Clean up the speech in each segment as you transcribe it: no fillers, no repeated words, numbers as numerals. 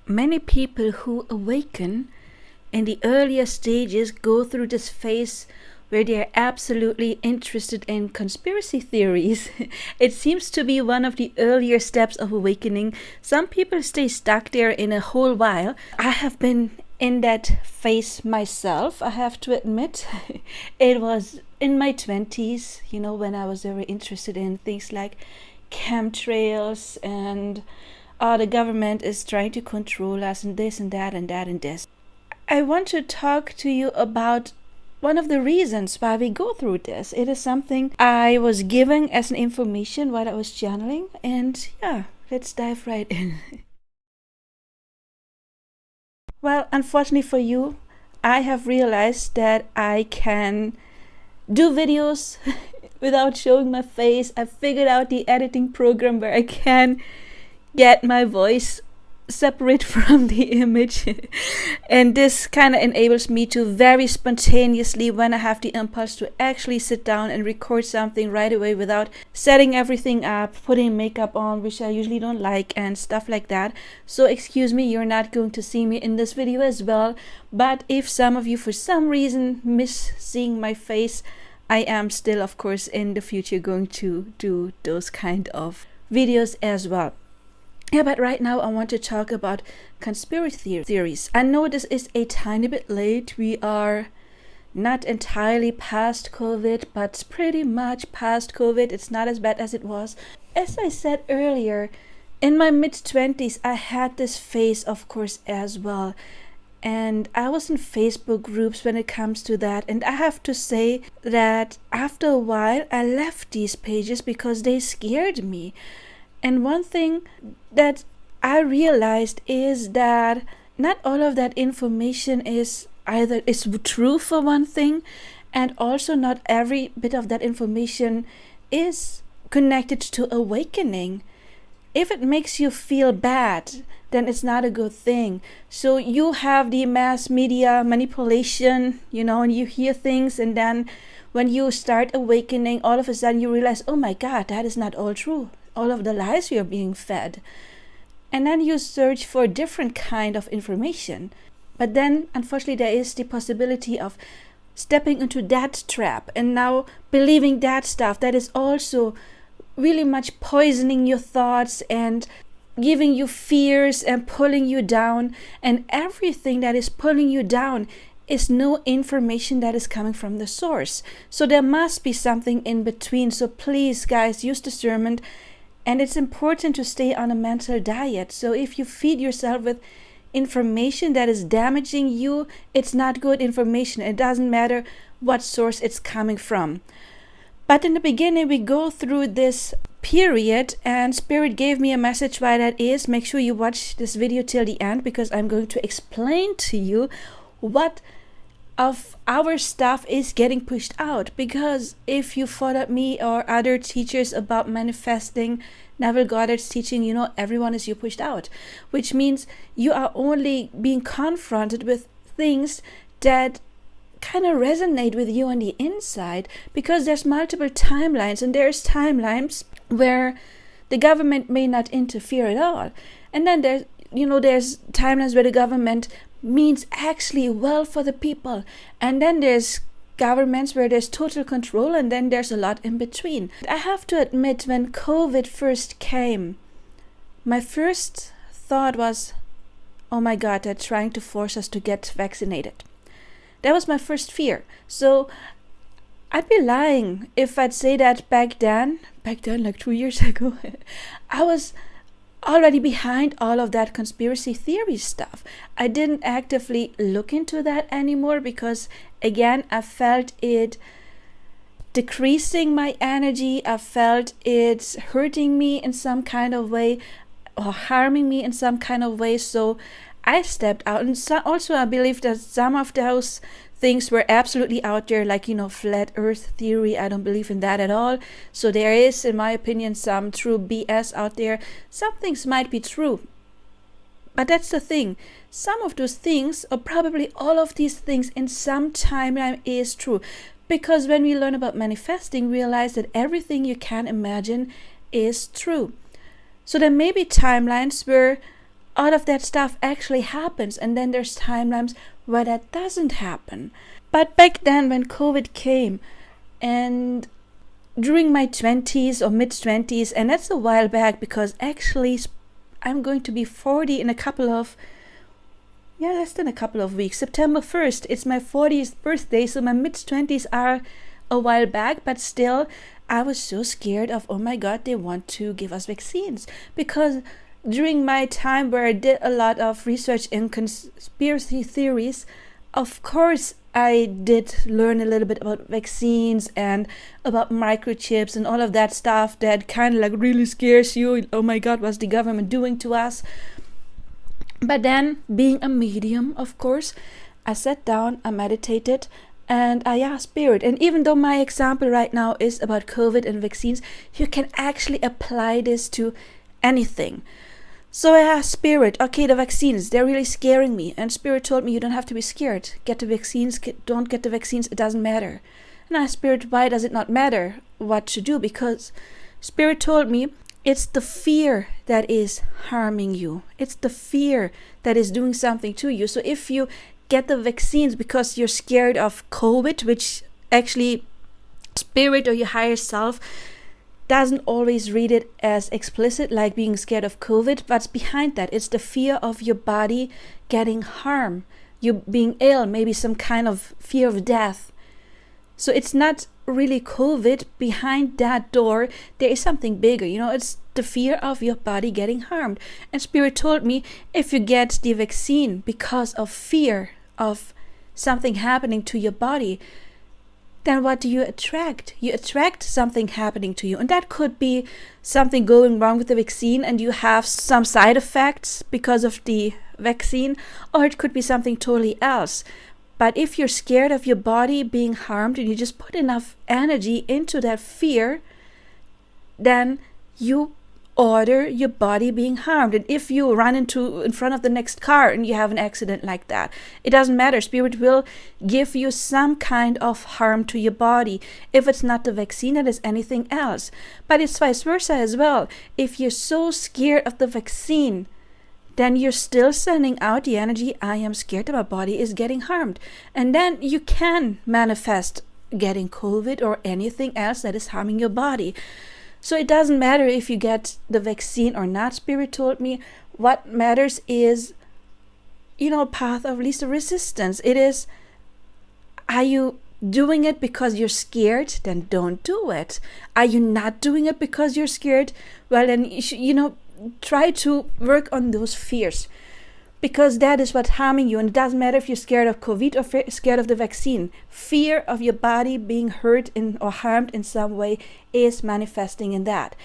Many people who awaken in the earlier stages go through this phase where they are absolutely interested in conspiracy theories. It seems to be one of the earlier steps of awakening. Some people stay stuck there in a whole while. I have been in that phase myself, I have to admit. It was in my 20s, when I was very interested in things like chemtrails and the government is trying to control us and this and that and that and this. I want to talk to you about one of the reasons why we go through this. It is something I was given as an information while I was channeling, and let's dive right in. Well, unfortunately for you, I have realized that I can do videos without showing my face. I figured out the editing program where I can get my voice separate from the image. And this kind of enables me to very spontaneously, when I have the impulse, to actually sit down and record something right away without setting everything up, putting makeup on, which I usually don't like, and stuff like that. So excuse me, you're not going to see me in this video as well. But if some of you for some reason miss seeing my face, I am still, of course, in the future going to do those kind of videos as well. Yeah, but right now I want to talk about conspiracy theories. I know this is a tiny bit late. We are not entirely past COVID, but pretty much past COVID. It's not as bad as it was. As I said earlier, in my mid-20s, I had this phase, of course, as well. And I was in Facebook groups when it comes to that. And I have to say that after a while, I left these pages because they scared me. And one thing that I realized is that not all of that information is true, for one thing, and also not every bit of that information is connected to awakening. If it makes you feel bad, then it's not a good thing. So you have the mass media manipulation, and you hear things, and then when you start awakening, all of a sudden you realize, oh my God, that is not all true. All of the lies we are being fed. And then you search for a different kind of information. But then, unfortunately, there is the possibility of stepping into that trap and now believing that stuff that is also really much poisoning your thoughts and giving you fears and pulling you down. And everything that is pulling you down is no information that is coming from the source. So there must be something in between. So please, guys, use discernment. And it's important to stay on a mental diet. So if you feed yourself with information that is damaging you, it's not good information. It doesn't matter what source it's coming from. But in the beginning, we go through this period, and Spirit gave me a message why that is. Make sure you watch this video till the end, because I'm going to explain to you what of our stuff is getting pushed out. Because if you followed me or other teachers about manifesting, Neville Goddard's teaching, everyone is pushed out, which means you are only being confronted with things that kind of resonate with you on the inside, because there's multiple timelines, and there's timelines where the government may not interfere at all, and then there's timelines where the government means actually well for the people, and then there's governments where there's total control, and then there's a lot in between. I have to admit, when COVID first came, my first thought was, oh my God, they're trying to force us to get vaccinated. That was my first fear. So I'd be lying if I'd say that back then, like 2 years ago, I was already behind all of that conspiracy theory stuff. I didn't actively look into that anymore because, again, I felt it decreasing my energy. I felt it hurting me in some kind of way or harming me in some kind of way. So I stepped out. And also I believe that some of those things were absolutely out there, like, flat earth theory. I don't believe in that at all. So there is, in my opinion, some true BS out there. Some things might be true. But that's the thing. Some of those things, or probably all of these things in some timeline, is true. Because when we learn about manifesting, we realize that everything you can imagine is true. So there may be timelines where all of that stuff actually happens, and then there's timelines where that doesn't happen. But back then when COVID came, and during my 20s or mid-20s, and that's a while back because actually I'm going to be 40 in less than a couple of weeks. September 1st, it's my 40th birthday, so my mid-20s are a while back, but still I was so scared of, oh my God, they want to give us vaccines. Because during my time where I did a lot of research in conspiracy theories, of course I did learn a little bit about vaccines and about microchips and all of that stuff that kind of like really scares you. Oh my God, what's the government doing to us? But then, being a medium, of course, I sat down, I meditated, and I asked Spirit. And even though my example right now is about COVID and vaccines, you can actually apply this to anything. So I asked Spirit, okay, the vaccines, they're really scaring me. And Spirit told me, you don't have to be scared. Get the vaccines, don't get the vaccines, it doesn't matter. And I asked Spirit, why does it not matter what to do? Because Spirit told me, it's the fear that is harming you. It's the fear that is doing something to you. So if you get the vaccines because you're scared of COVID, which actually Spirit or your higher self doesn't always read it as explicit, like being scared of COVID, but behind that, it's the fear of your body getting harm, you being ill, maybe some kind of fear of death. So it's not really COVID. Behind that door, there is something bigger. It's the fear of your body getting harmed. And Spirit told me, if you get the vaccine because of fear of something happening to your body, then what do you attract? You attract something happening to you. And that could be something going wrong with the vaccine and you have some side effects because of the vaccine, or it could be something totally else. But if you're scared of your body being harmed and you just put enough energy into that fear, then you order your body being harmed. And if you run in front of the next car and you have an accident like that, it doesn't matter. Spirit will give you some kind of harm to your body. If it's not the vaccine, it is anything else. But it's vice versa as well. If you're so scared of the vaccine, then you're still sending out the energy, I am scared that my body is getting harmed. And then you can manifest getting COVID or anything else that is harming your body. So it doesn't matter if you get the vaccine or not, Spirit told me. What matters is, path of least resistance. It is, are you doing it because you're scared? Then don't do it. Are you not doing it because you're scared? Well, then you should, try to work on those fears, because that is what's harming you. And it doesn't matter if you're scared of COVID or scared of the vaccine. Fear of your body being hurt or harmed in some way is manifesting in that.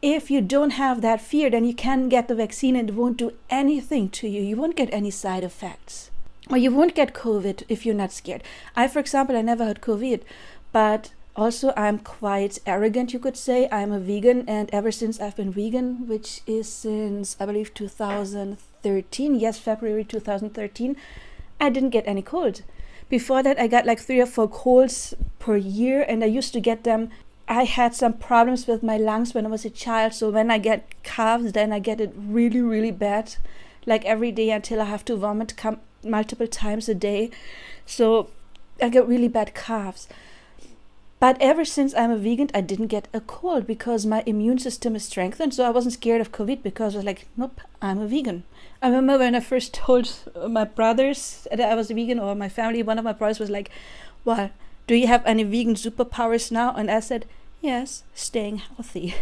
If you don't have that fear, then you can get the vaccine and it won't do anything to you. You won't get any side effects, or you won't get COVID if you're not scared. For example, I never had COVID, but also, I'm quite arrogant, you could say. I'm a vegan, and ever since I've been vegan, which is since, I believe, 2013, yes, February 2013, I didn't get any cold. Before that, I got like 3 or 4 colds per year, and I used to get them. I had some problems with my lungs when I was a child, so when I get coughs, then I get it really, really bad, like every day until I have to vomit multiple times a day. So I get really bad coughs. But ever since I'm a vegan, I didn't get a cold because my immune system is strengthened. So I wasn't scared of COVID because I was like, nope, I'm a vegan. I remember when I first told my brothers that I was a vegan, or my family, one of my brothers was like, well, do you have any vegan superpowers now? And I said, yes, staying healthy.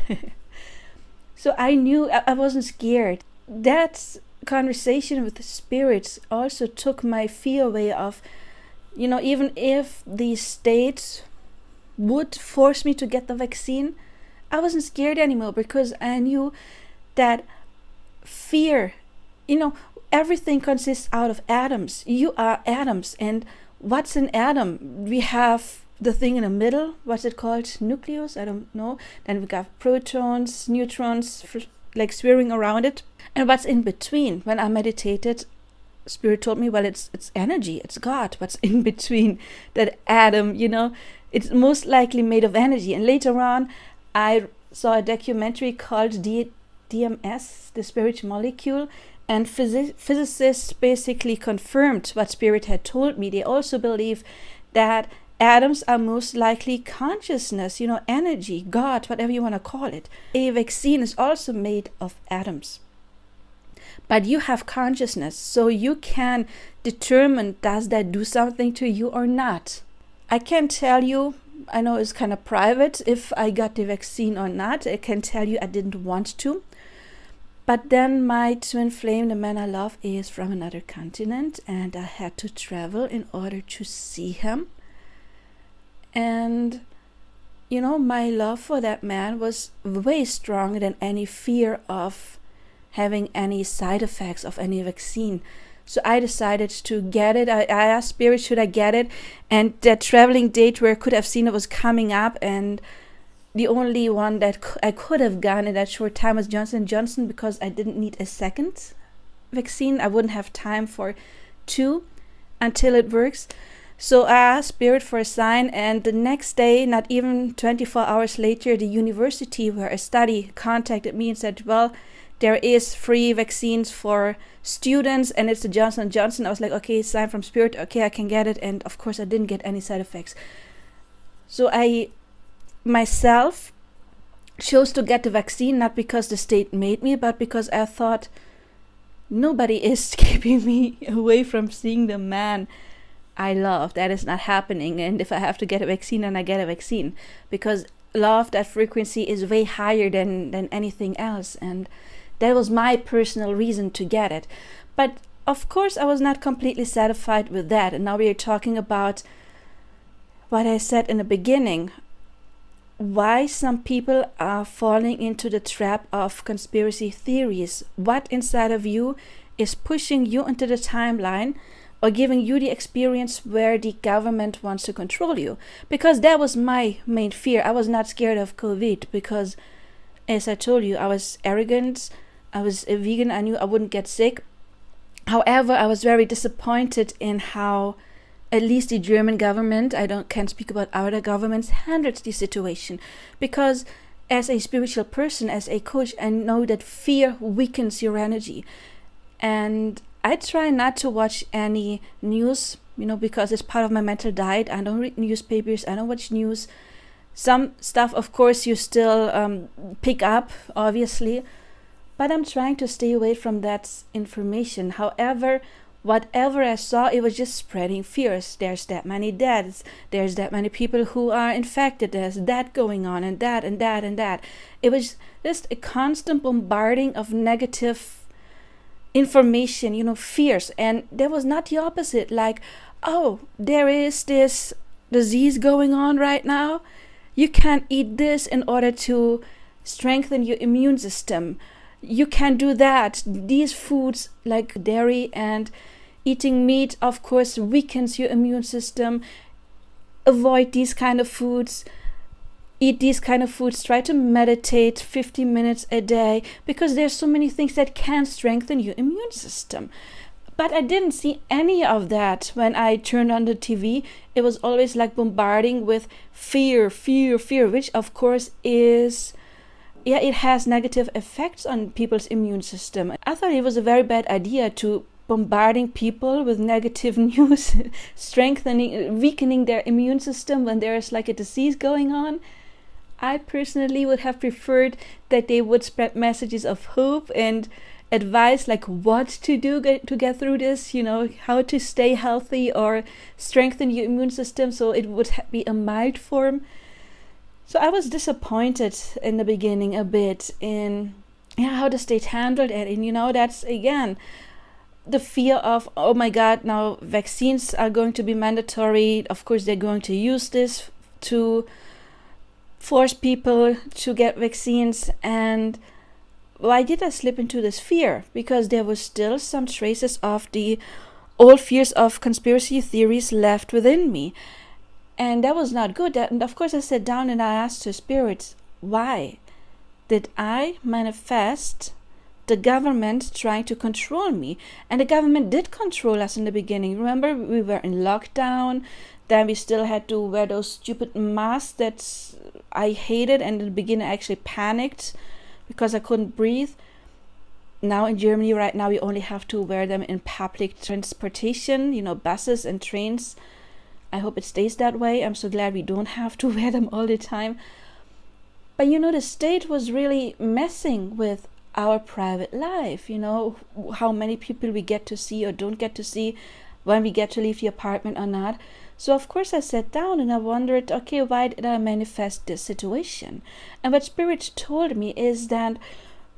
So I knew I wasn't scared. That conversation with the spirits also took my fear away of, even if the states would force me to get the vaccine, I wasn't scared anymore because I knew that fear, everything consists out of atoms. You are atoms, and what's an atom? We have the thing in the middle, what's it called? Nucleus? I don't know. Then we got protons, neutrons, like swirling around it. And what's in between? When I meditated, Spirit told me, well, it's energy, it's God. What's in between that atom, it's most likely made of energy. And later on, I saw a documentary called DMS, the Spirit Molecule, And physicists basically confirmed what Spirit had told me. They also believe that atoms are most likely consciousness, energy, God, whatever you want to call it. A vaccine is also made of atoms. But you have consciousness, so you can determine, does that do something to you or not? I can't tell you, I know it's kind of private, if I got the vaccine or not. I can tell you I didn't want to. But then my twin flame, the man I love, is from another continent, and I had to travel in order to see him. And, my love for that man was way stronger than any fear of having any side effects of any vaccine. So I decided to get it. I asked Spirit, should I get it? And that traveling date where I could have seen it was coming up, and the only one that I could have gone in that short time was Johnson & Johnson, because I didn't need a second vaccine. I wouldn't have time for 2 until it works. So I asked Spirit for a sign, and the next day, not even 24 hours later, the university where I study contacted me and said, well, there is free vaccines for students, and it's the Johnson & Johnson. I was like, okay, sign from Spirit. Okay, I can get it. And of course, I didn't get any side effects. So I myself chose to get the vaccine, not because the state made me, but because I thought nobody is keeping me away from seeing the man I love. That is not happening. And if I have to get a vaccine, then I get a vaccine, because love, that frequency is way higher than anything else. And that was my personal reason to get it. But of course, I was not completely satisfied with that. And now we are talking about what I said in the beginning, why some people are falling into the trap of conspiracy theories. What inside of you is pushing you into the timeline or giving you the experience where the government wants to control you? Because that was my main fear. I was not scared of COVID because, as I told you, I was arrogant. I was a vegan. I knew I wouldn't get sick. However, I was very disappointed in how at least the German government, can't speak about other governments, handled the situation. Because as a spiritual person, as a coach, I know that fear weakens your energy. And I try not to watch any news, because it's part of my mental diet. I don't read newspapers. I don't watch news. Some stuff, of course, you still pick up, obviously. But I'm trying to stay away from that information. However, whatever I saw, it was just spreading fears. There's that many deaths. There's that many people who are infected. There's that going on, and that, and that, and that. It was just a constant bombarding of negative information, fears. And there was not the opposite. Like, oh, there is this disease going on right now. You can't eat this in order to strengthen your immune system. You can do that. These foods like dairy and eating meat, of course, weakens your immune system. Avoid these kind of foods. Eat these kind of foods. Try to meditate 50 minutes a day, because there's so many things that can strengthen your immune system. But I didn't see any of that when I turned on the TV. It was always like bombarding with fear, which of course is... it has negative effects on people's immune system. I thought it was a very bad idea to bombarding people with negative news, weakening their immune system when there is like a disease going on. I personally would have preferred that they would spread messages of hope and advice, like what to do to get through this, how to stay healthy or strengthen your immune system, so it would be a mild form. So I was disappointed in the beginning a bit in how the state handled it. And that's again the fear of, oh my God, now vaccines are going to be mandatory. Of course, they're going to use this to force people to get vaccines. And why did I slip into this fear? Because there was still some traces of the old fears of conspiracy theories left within me. And that was not good. And of course, I sat down and I asked the spirits, why did I manifest the government trying to control me? And the government did control us in the beginning. Remember, we were in lockdown. Then we still had to wear those stupid masks that I hated. And in the beginning, I actually panicked because I couldn't breathe. now in Germany right now, we only have to wear them in public transportation, buses and trains. I hope it stays that way. I'm so glad we don't have to wear them all the time. But the state was really messing with our private life, how many people we get to see or don't get to see, when we get to leave the apartment or not. So of course I sat down and I wondered, okay, why did I manifest this situation? And what Spirit told me is that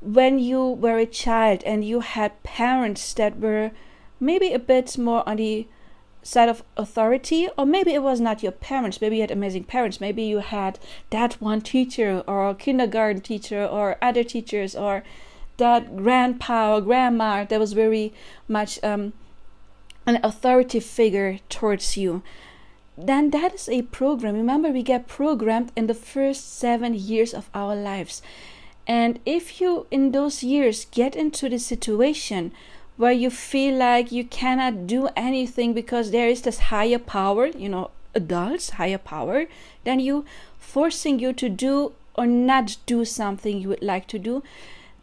when you were a child and you had parents that were maybe a bit more on the side of authority, or maybe it was not your parents, maybe you had amazing parents, maybe you had that one teacher or a kindergarten teacher or other teachers, or that grandpa or grandma that was very much an authority figure towards you, then that is a program. Remember, we get programmed in the first 7 years of our lives. And if you in those years get into the situation where you feel like you cannot do anything because there is this higher power, adults, higher power, then you forcing you to do or not do something you would like to do,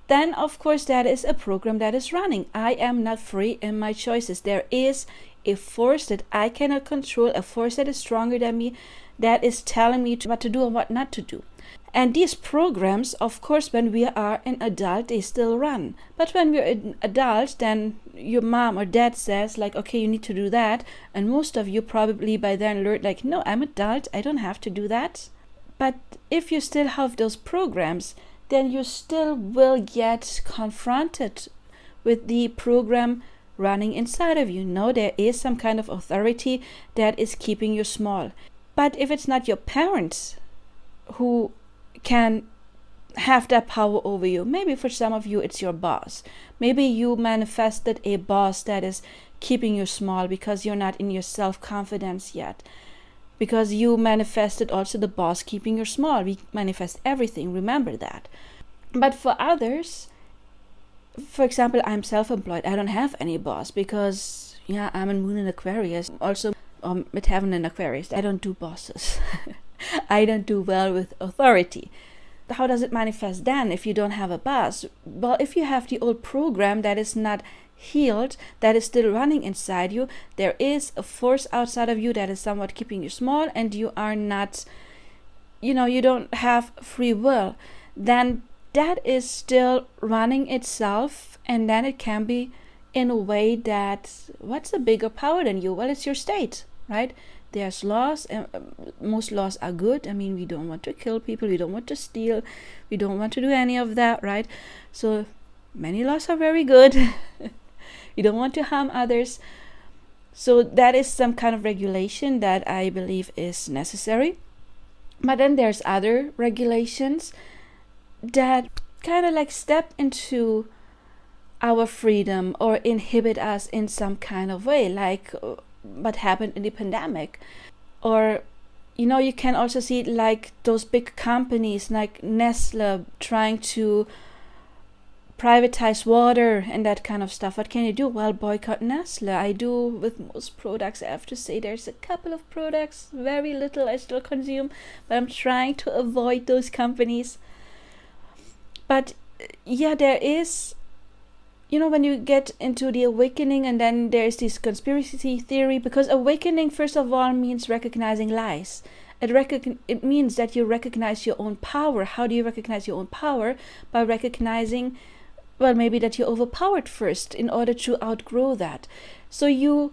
then of course that is a program that is running. I am not free in my choices. There is a force that I cannot control, a force that is stronger than me, that is telling me what to do and what not to do. And these programs, of course, when we are an adult, they still run. But when we're an adult, then your mom or dad says, like, okay, you need to do that. And most of you probably by then learned, like, no, I'm adult, I don't have to do that. But if you still have those programs, then you still will get confronted with the program running inside of you. No, there is some kind of authority that is keeping you small. But if it's not your parents who can have that power over you, maybe for some of you it's your boss. Maybe you manifested a boss that is keeping you small because you're not in your self-confidence yet. Because you manifested also the boss keeping you small. We manifest everything, remember that. But for others, for example, I'm self-employed. I don't have any boss because, I'm in Moon in Aquarius. Also, with Heaven in Aquarius, I don't do bosses. I don't do well with authority. How does it manifest then if you don't have a boss? Well, if you have the old program that is not healed, that is still running inside you, there is a force outside of you that is somewhat keeping you small, and you are not, you don't have free will, then that is still running itself, and then it can be in a way that, what's a bigger power than you? Well, it's your state, right? There's laws, and most laws are good. I mean, we don't want to kill people, we don't want to steal, we don't want to do any of that, right? So many laws are very good. You don't want to harm others. So that is some kind of regulation that I believe is necessary. But then there's other regulations that kind of like step into our freedom or inhibit us in some kind of way, like what happened in the pandemic. Or you can also see like those big companies like Nestle trying to privatize water and that kind of stuff. What can you do? Well, boycott Nestle. I do with most products. I have to say there's a couple of products, very little I still consume, but I'm trying to avoid those companies. But there is, when you get into the awakening, and then there's this conspiracy theory, because awakening, first of all, means recognizing lies. It means that you recognize your own power. How do you recognize your own power? By recognizing, well, maybe that you're overpowered first in order to outgrow that. So you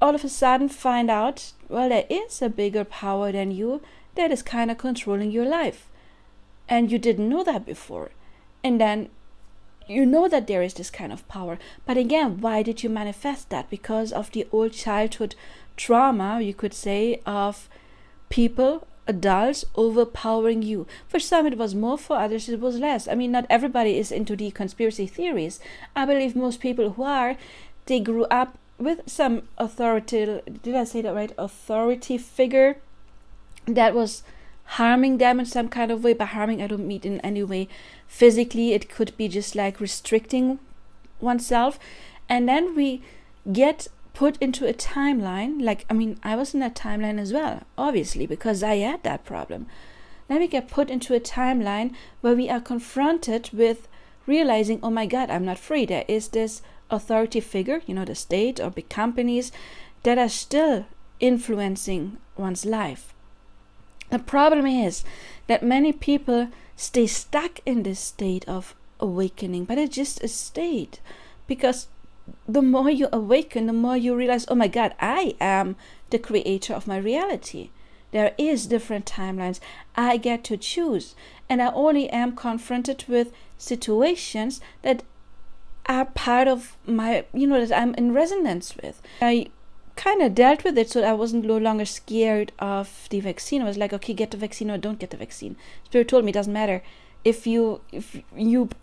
all of a sudden find out, well, there is a bigger power than you that is kind of controlling your life. And you didn't know that before. And then you know that there is this kind of power. But again, why did you manifest that? Because of the old childhood trauma, you could say, of people, adults, overpowering you. For some it was more, for others it was less. I mean, not everybody is into the conspiracy theories. I believe most people who are, they grew up with some authority, did I say that right? Authority figure that was harming them in some kind of way. By harming, I don't mean in any way physically. It could be just like restricting oneself. And then we get put into a timeline, I was in that timeline as well, obviously, because I had that problem. Then we get put into a timeline where we are confronted with realizing, oh my God, I'm not free. There is this authority figure, the state or big companies that are still influencing one's life. The problem is that many people stay stuck in this state of awakening, but it's just a state, because the more you awaken, the more you realize, oh my God, I am the creator of my reality. There is different timelines. I get to choose, and I only am confronted with situations that are part of my, that I'm in resonance with. I kind of dealt with it so that I wasn't no longer scared of the vaccine. I was like, okay, get the vaccine or don't get the vaccine. Spirit told me it doesn't matter. If you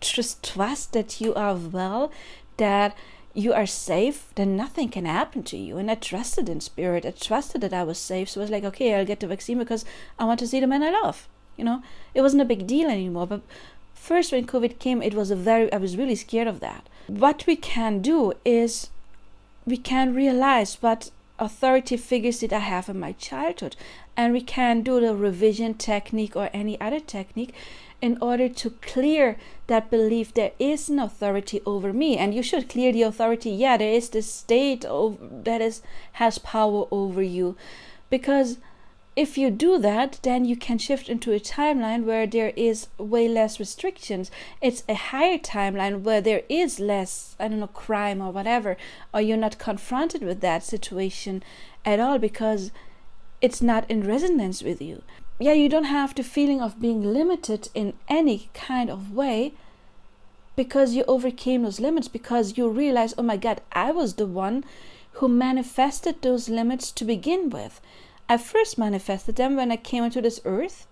just trust that you are well, that you are safe, then nothing can happen to you. And I trusted in Spirit. I trusted that I was safe. So I was like, okay, I'll get the vaccine because I want to see the man I love. It wasn't a big deal anymore. But first, when COVID came, I was really scared of that. What we can do is we can realize what authority figures did I have in my childhood, and we can do the revision technique or any other technique in order to clear that belief there is an authority over me. And you should clear the authority. Yeah, there is this state that has power over you, because if you do that, then you can shift into a timeline where there is way less restrictions. It's a higher timeline where there is less, crime or whatever, or you're not confronted with that situation at all because it's not in resonance with you. Yeah, you don't have the feeling of being limited in any kind of way because you overcame those limits, because you realize, oh my God, I was the one who manifested those limits to begin with. I first manifested them when I came into this earth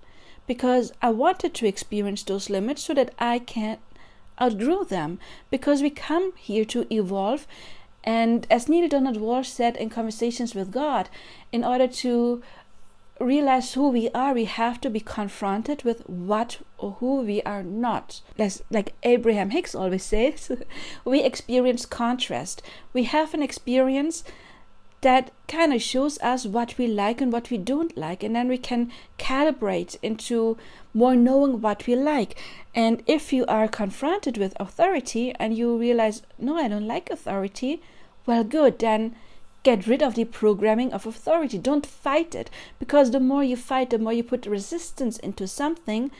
because I wanted to experience those limits so that I can outgrow them, because we come here to evolve. And as Neil Donald Walsh said in Conversations with God, in order to realize who we are, we have to be confronted with what or who we are not. Like Abraham Hicks always says, we experience contrast. We have an experience that kind of shows us what we like and what we don't like, and then we can calibrate into more knowing what we like. And if you are confronted with authority and you realize, no, I don't like authority, well, good, then get rid of the programming of authority. Don't fight it, because the more you fight, the more you put resistance into something,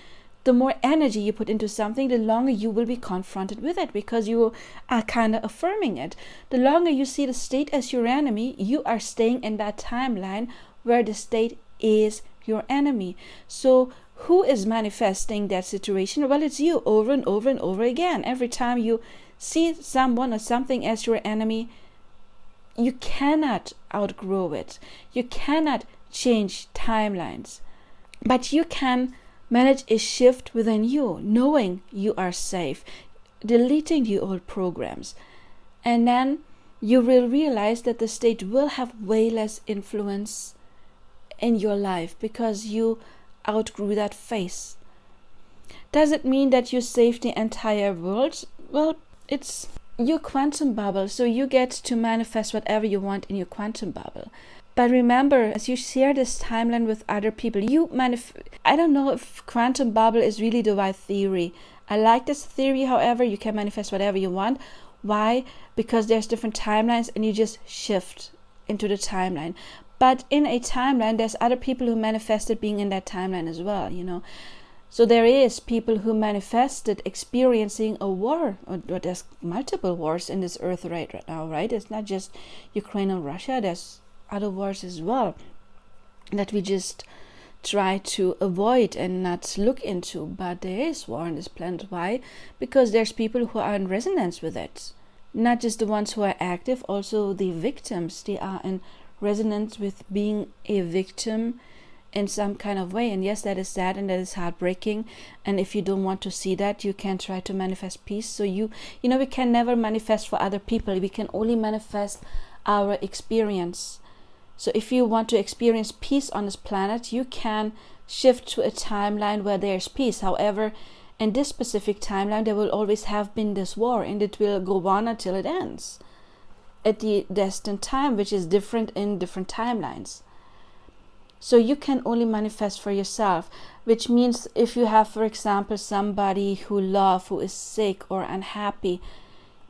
the more energy you put into something, the longer you will be confronted with it, because you are kind of affirming it. The longer you see the state as your enemy, you are staying in that timeline where the state is your enemy. So who is manifesting that situation? Well, it's you, over and over and over again. Every time you see someone or something as your enemy, you cannot outgrow it. You cannot change timelines. But you can manage a shift within you, knowing you are safe, deleting the old programs. And then you will realize that the state will have way less influence in your life because you outgrew that phase. Does it mean that you save the entire world? Well, it's your quantum bubble, so you get to manifest whatever you want in your quantum bubble. But remember, as you share this timeline with other people, I don't know if quantum bubble is really the right theory. I like this theory, however, you can manifest whatever you want. Why? Because there's different timelines and you just shift into the timeline. But in a timeline, there's other people who manifested being in that timeline as well, So there is people who manifested experiencing a war, or there's multiple wars in this earth right now, right? It's not just Ukraine and Russia, there's other wars as well that we just try to avoid and not look into. But there is war on this planet. Why? Because there's people who are in resonance with it. Not just the ones who are active, also the victims. They are in resonance with being a victim in some kind of way. And yes, that is sad and that is heartbreaking. And if you don't want to see that, you can try to manifest peace. So we can never manifest for other people. We can only manifest our experience. So if you want to experience peace on this planet, you can shift to a timeline where there's peace. However, in this specific timeline, there will always have been this war, and it will go on until it ends at the destined time, which is different in different timelines. So you can only manifest for yourself, which means if you have, for example, somebody who is sick or unhappy,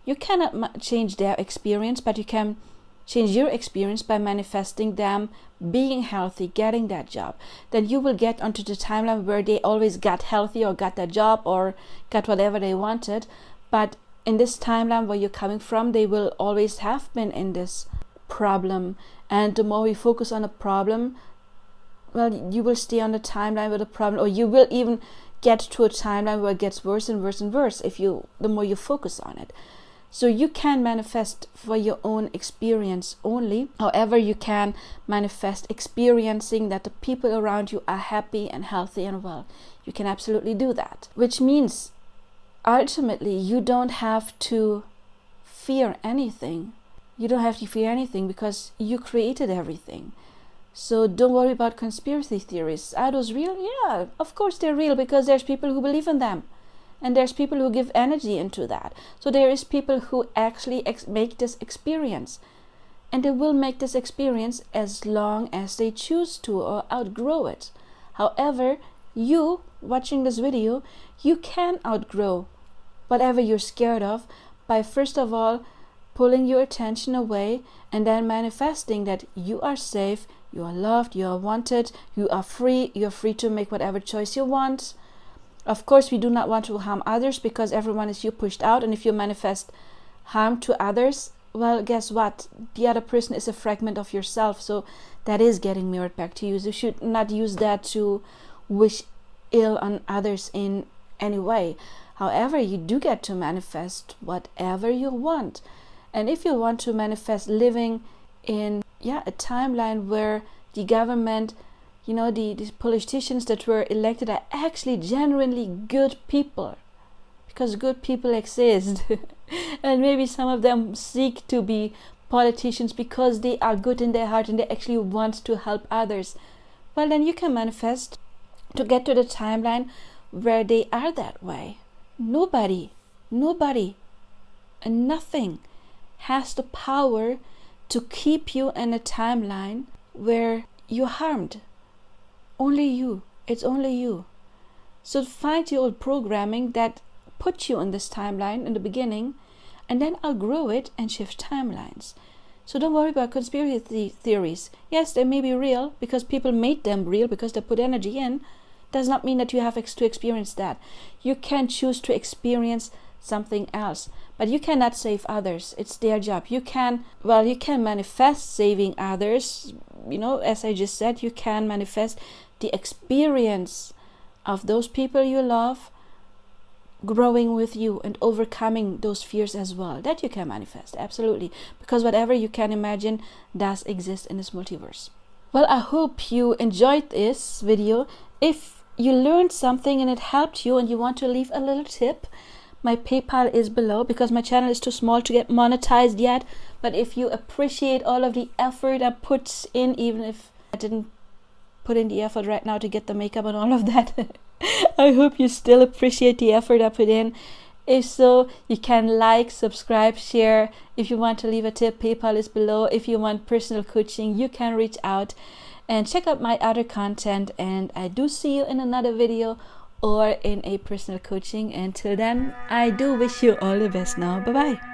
you cannot change their experience, but you can change your experience by manifesting them being healthy, getting that job. Then you will get onto the timeline where they always got healthy or got that job or got whatever they wanted. But in this timeline where you're coming from, they will always have been in this problem. And the more we focus on a problem, well, you will stay on the timeline with a problem, or you will even get to a timeline where it gets worse and worse and worse the more you focus on it. So you can manifest for your own experience only. However, you can manifest experiencing that the people around you are happy and healthy and well. You can absolutely do that, which means ultimately you don't have to fear anything. You don't have to fear anything because you created everything. So don't worry about conspiracy theories. Are those real? Yeah, of course they're real, because there's people who believe in them. And there's people who give energy into that. So there is people who actually make this experience. And they will make this experience as long as they choose to or outgrow it. However, you watching this video, you can outgrow whatever you're scared of by first of all pulling your attention away and then manifesting that you are safe, you are loved, you are wanted, you are free, you're free to make whatever choice you want. Of course, we do not want to harm others because everyone is you pushed out. And if you manifest harm to others, well, guess what? The other person is a fragment of yourself. So that is getting mirrored back to you. So you should not use that to wish ill on others in any way. However, you do get to manifest whatever you want. And if you want to manifest living in a timeline where the government, the politicians that were elected are actually genuinely good people, because good people exist. And maybe some of them seek to be politicians because they are good in their heart and they actually want to help others. Well, then you can manifest to get to the timeline where they are that way. Nobody and nothing has the power to keep you in a timeline where you're harmed. Only you. It's only you. So find your old programming that put you in this timeline in the beginning, and then outgrow it and shift timelines. So don't worry about conspiracy theories. Yes, they may be real because people made them real because they put energy in. Does not mean that you have to experience that. You can choose to experience something else, but you cannot save others. It's their job. You can manifest saving others. As I just said, you can manifest the experience of those people you love growing with you and overcoming those fears as well. That you can manifest, absolutely, because whatever you can imagine does exist in this multiverse. Well, I hope you enjoyed this video. If you learned something and it helped you and you want to leave a little tip, my PayPal is below, because my channel is too small to get monetized yet. But if you appreciate all of the effort I put in, even if I didn't put in the effort right now to get the makeup and all of that, I hope you still appreciate the effort I put in. If so, you can like, subscribe, share. If you want to leave a tip, PayPal is below. If you want personal coaching, you can reach out and check out my other content. And I do see you in another video or in a personal coaching. Until then, I do wish you all the best now. Bye bye.